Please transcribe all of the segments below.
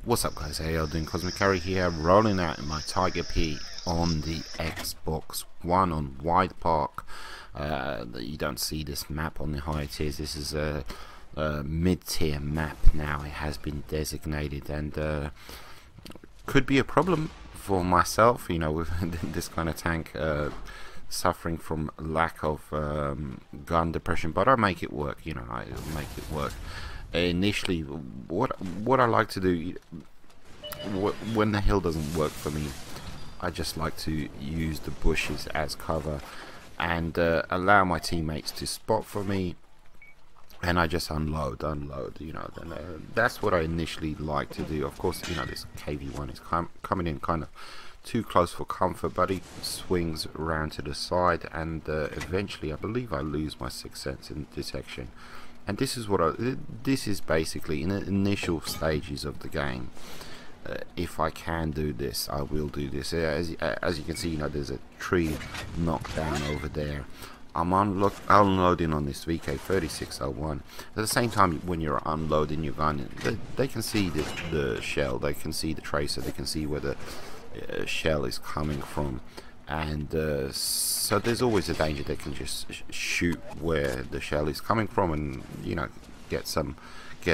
What's up guys, how y'all doing? Cosmic Carry here, rolling out in my Tiger P on the Xbox One on Wide Park. You don't see this map on the higher tiers. This is a mid-tier map now. It has been designated and could be a problem for myself, you know, with this kind of tank suffering from lack of gun depression, but I make it work, you know, I make it work. Initially, what I like to do when the hill doesn't work for me, I just like to use the bushes as cover and allow my teammates to spot for me, and I just unload, you know. Then that's what I initially like to do. Of course, you know, this KV1 is coming in kind of too close for comfort, but he swings around to the side, and eventually I believe I lose my sixth sense in detection. And this is what this is basically in the initial stages of the game. If I can do this, I will do this. As you can see, you know, there's a tree knocked down over there. I'm unloading on this VK3601. At the same time, when you're unloading your gun, they can see the shell, they can see the tracer, they can see where the shell is coming from. And so there's always a danger they can just shoot where the shell is coming from, and you know, get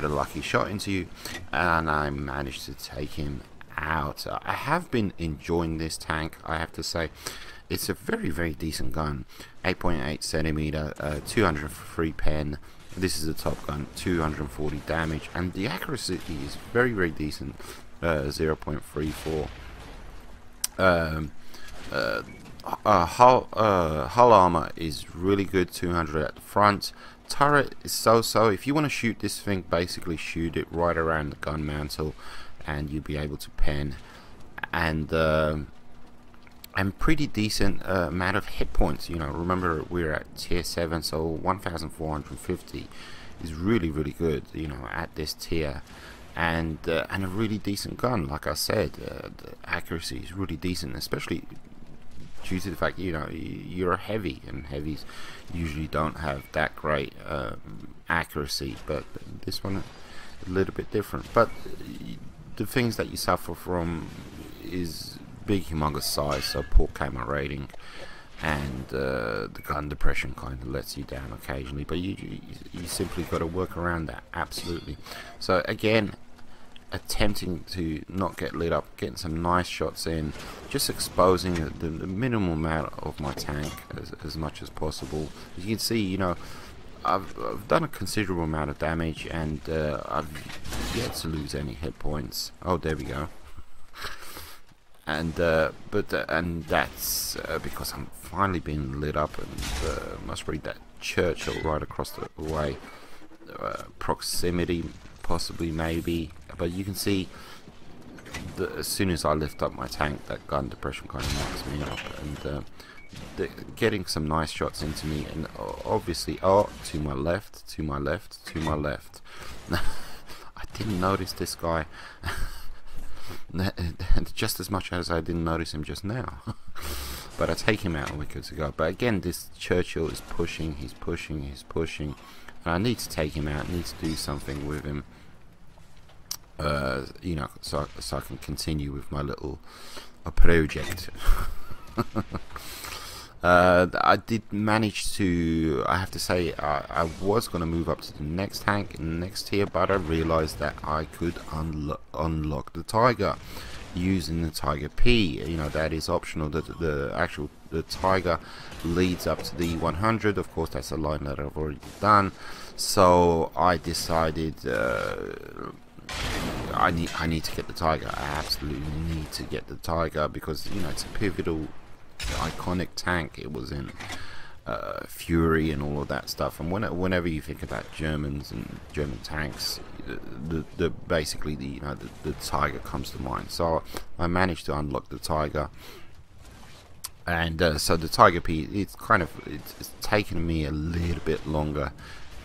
a lucky shot into you. And I managed to take him out. I have been enjoying this tank, I have to say. It's a very decent gun. 8.8 centimeter, 203 pen. This is a top gun, 240 damage, and the accuracy is very decent. 0.34. Hull armor is really good, 200 at the front. Turret is so-so. If you want to shoot this thing, basically shoot it right around the gun mantle and you'll be able to pen. And pretty decent amount of hit points. You know, remember we're at tier 7, so 1450 is really good, you know, at this tier. And a really decent gun, like I said. The accuracy is really decent, especially due to the fact, you know, you're a heavy, and heavies usually don't have that great accuracy, but this one a little bit different. But the things that you suffer from is big humongous size, so poor camera rating, and the gun depression kind of lets you down occasionally, but you simply got to work around that. Absolutely. So again, attempting to not get lit up, getting some nice shots in, just exposing the minimal amount of my tank as much as possible. As you can see, you know, I've done a considerable amount of damage, and I've yet to lose any hit points. Oh, there we go. And and that's because I'm finally being lit up, and must read that Churchill right across the way. Proximity, possibly, maybe, but you can see as soon as I lift up my tank, that gun depression kind of knocks me up, and getting some nice shots into me, and obviously, oh, to my left. I didn't notice this guy just as much as I didn't notice him just now. But I take him out and we're good to go. But again, this Churchill is pushing, he's pushing, and I need to take him out, I need to do something with him, you know, so I can continue with my little project. I did manage to, I have to say, I was going to move up to the next tank in the next tier, but I realized that I could unlock the Tiger using the Tiger P. You know, that is optional. The Tiger leads up to the 100. Of course, that's a line that I've already done. So I decided I need to get the Tiger. I absolutely need to get the Tiger, because, you know, it's a pivotal, iconic tank. It was in Fury and all of that stuff, and whenever you think about Germans and German tanks, basically the Tiger comes to mind. So I managed to unlock the Tiger, and so the Tiger P, it's taken me a little bit longer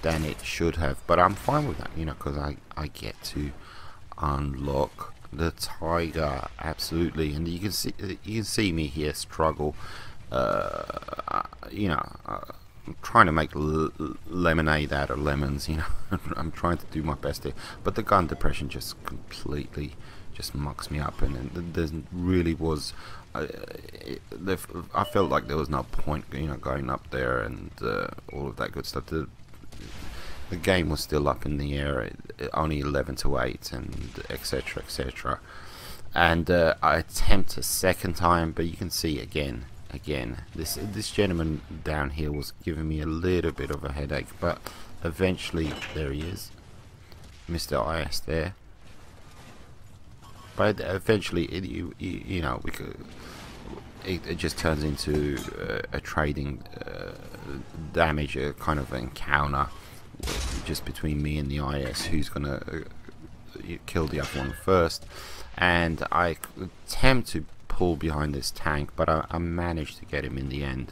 than it should have, but I'm fine with that, you know, because I get to unlock the Tiger. Absolutely. And you can see me here struggle. You know, I'm trying to make lemonade out of lemons, you know. I'm trying to do my best here, but the gun depression just completely just mucks me up, and there really was. I felt like there was no point, you know, going up there and all of that good stuff. The game was still up in the air, only 11-8, and etc. etc. And I attempt a second time, but you can see again, this gentleman down here was giving me a little bit of a headache. But eventually, there he is, Mr. IS there. But eventually, you know, it just turns into a trading damage, a kind of encounter just between me and the IS, who's gonna kill the other one first. And I attempt to pull behind this tank, but I managed to get him in the end.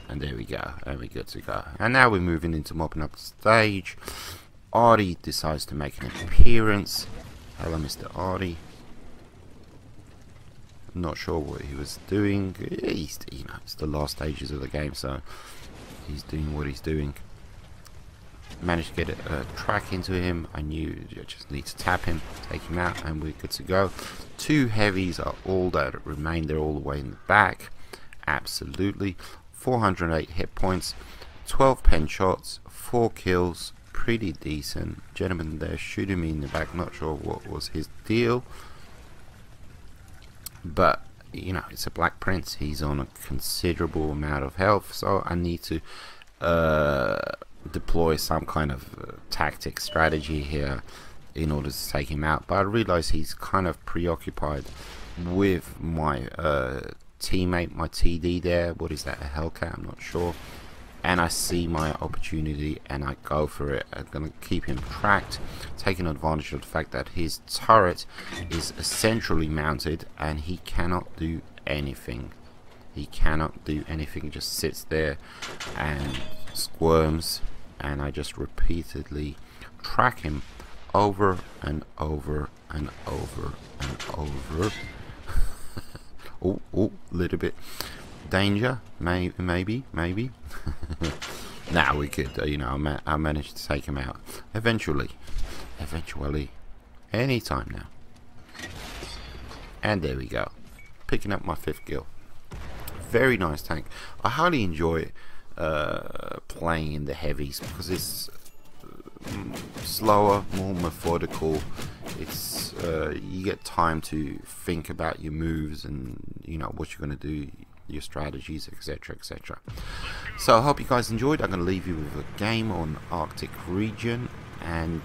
And there we go, and we're good to go. And now we're moving into mopping up the stage. Artie decides to make an appearance. Hello, Mr. Artie. I'm not sure what he was doing. He's, you know, it's the last stages of the game, so he's doing what he's doing. Managed to get a track into him. I knew I just need to tap him, take him out, and we're good to go. 2 heavies are all that remain. They're all the way in the back. Absolutely. 408 hit points, 12 pen shots, 4 kills. Pretty decent. Gentleman there shooting me in the back. Not sure what was his deal, but you know, it's a Black Prince. He's on a considerable amount of health, so I need to deploy some kind of tactic strategy here in order to take him out. But I realize he's kind of preoccupied with my teammate, my TD there. What is that, a Hellcat? I'm not sure. And I see my opportunity and I go for it. I'm going to keep him tracked, taking advantage of the fact that his turret is centrally mounted and he cannot do anything. He cannot do anything, just sits there and squirms, and I just repeatedly track him over and over and over and over. Oh, little bit danger, maybe. Now we could, you know, I managed to take him out eventually, anytime now. And there we go, picking up my 5th kill. Very nice tank. I highly enjoy playing in the heavies because it's slower, more methodical. It's you get time to think about your moves and, you know, what you're going to do, your strategies, etc, etc. So I hope you guys enjoyed. I'm going to leave you with a game on Arctic region, and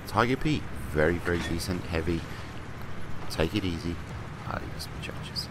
Tiger P, very decent heavy. Take it easy. Adios, muchachos.